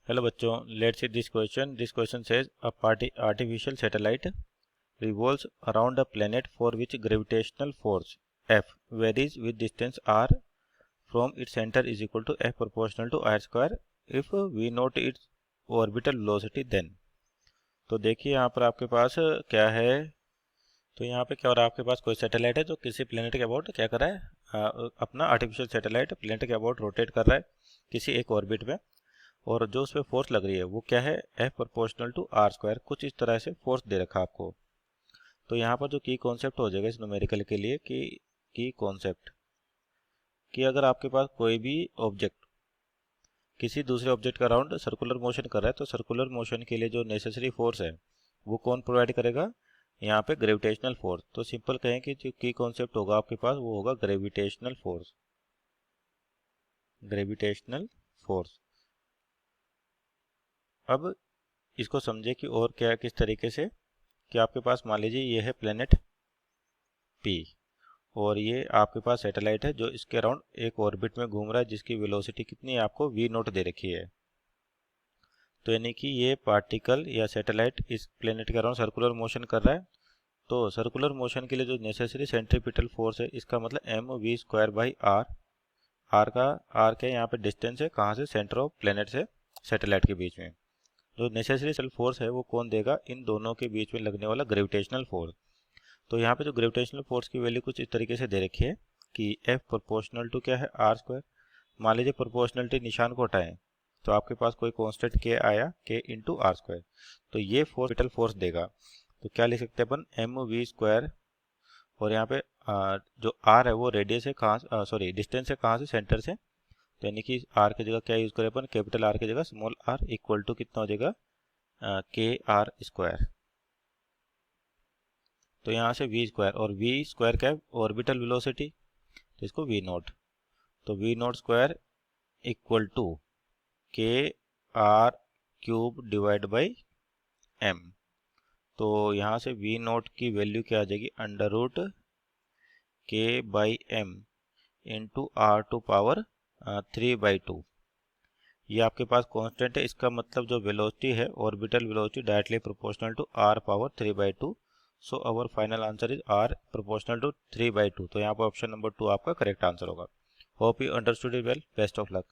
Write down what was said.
Hello बच्चों, let's see this question. This question says a artificial satellite revolves around a planet for which gravitational force F varies with distance r from its center is equal to F proportional to r square if we note its orbital velocity then. तो देखिए यहाँ पर आपके पास क्या है. तो यहाँ पे क्या हो रहा है, आपके पास कोई सैटेलाइट है जो किसी प्लेनेट के अबाउट क्या कर रहा है, अपना आर्टिफिशियल सैटेलाइट प्लेनेट के अबाउट रोटेट कर रहा है किसी एक ऑर्बिट में. और जो उस पर फोर्स लग रही है वो क्या है, F proportional to r square. कुछ इस तरह से फोर्स दे रखा आपको. तो यहाँ पर जो की कॉन्सेप्ट हो जाएगा इस न्यूमेरिकल के लिए कि की कॉन्सेप्ट कि अगर आपके पास कोई भी ऑब्जेक्ट किसी दूसरे ऑब्जेक्ट का अराउंड सर्कुलर मोशन कर रहा है तो सर्कुलर मोशन के लिए जो नेसेसरी फोर्स है वो कौन प्रोवाइड करेगा, यहाँ पे ग्रेविटेशनल फोर्स. तो सिंपल कहें कि जो की कॉन्सेप्ट होगा आपके पास वो होगा ग्रेविटेशनल फोर्स. Gravitational force. अब इसको समझे कि और क्या किस तरीके से कि आपके पास मान लीजिए ये है प्लेनेट P और ये आपके पास सैटेलाइट है जो इसके अराउंड एक ऑर्बिट में घूम रहा है जिसकी वेलोसिटी कितनी है, आपको v नॉट दे रखी है. तो यानी कि ये पार्टिकल या सैटेलाइट इस प्लेनेट के अराउंड सर्कुलर मोशन कर रहा है. तो सर्कुलर मोशन के लिए जो नेसेसरी सेंट्रीपिटल फोर्स है इसका मतलब mv²/r. r क्या यहाँ पे डिस्टेंस है कहाँ से, सेंटर ऑफ प्लेनेट से सैटेलाइट के बीच में. जो नेसेसरी सेल फोर्स है वो कौन देगा, इन दोनों के बीच में लगने वाला ग्रेविटेशनल फोर्स. तो यहाँ पे जो ग्रेविटेशनल फोर्स की वैल्यू कुछ इस तरीके से दे रखी है कि F प्रोपोर्शनल टू क्या है, आर स्क्वायर. मान लीजिए प्रोपोर्शनलिटी निशान को हटाएं तो आपके पास कोई कांस्टेंट K आया, K इंटू आर स्क्वायर. तो ये फोर्स विटल फोर्स देगा. तो क्या लिख सकते हैं अपन, mv². और यहाँ पे जो r है वो रेडियस है कहाँ, सॉरी डिस्टेंस है कहाँ से, सेंटर से. तो यानी कि r की जगह क्या यूज़ करें अपन, कैपिटल R की जगह स्मॉल r इक्वल टू कितना हो जाएगा, KR². तो यहाँ से v² और v² क्या है, ऑर्बिटल वेलोसिटी. तो इसको v नॉट. तो v naught square equal to KR³ divide by m. तो यहाँ से v नॉट की वैल्यू क्या आ जाएगी, √K/m इंटू r⁴ ये आपके पास कांस्टेंट है. इसका मतलब जो वेलोसिटी है orbital velocity directly proportional to r⁴ so our final answer is r proportional to 3/2. तो यहाँ पर ऑप्शन नंबर 2 आपका करेक्ट आंसर होगा. Hope you understood it well. Best of luck.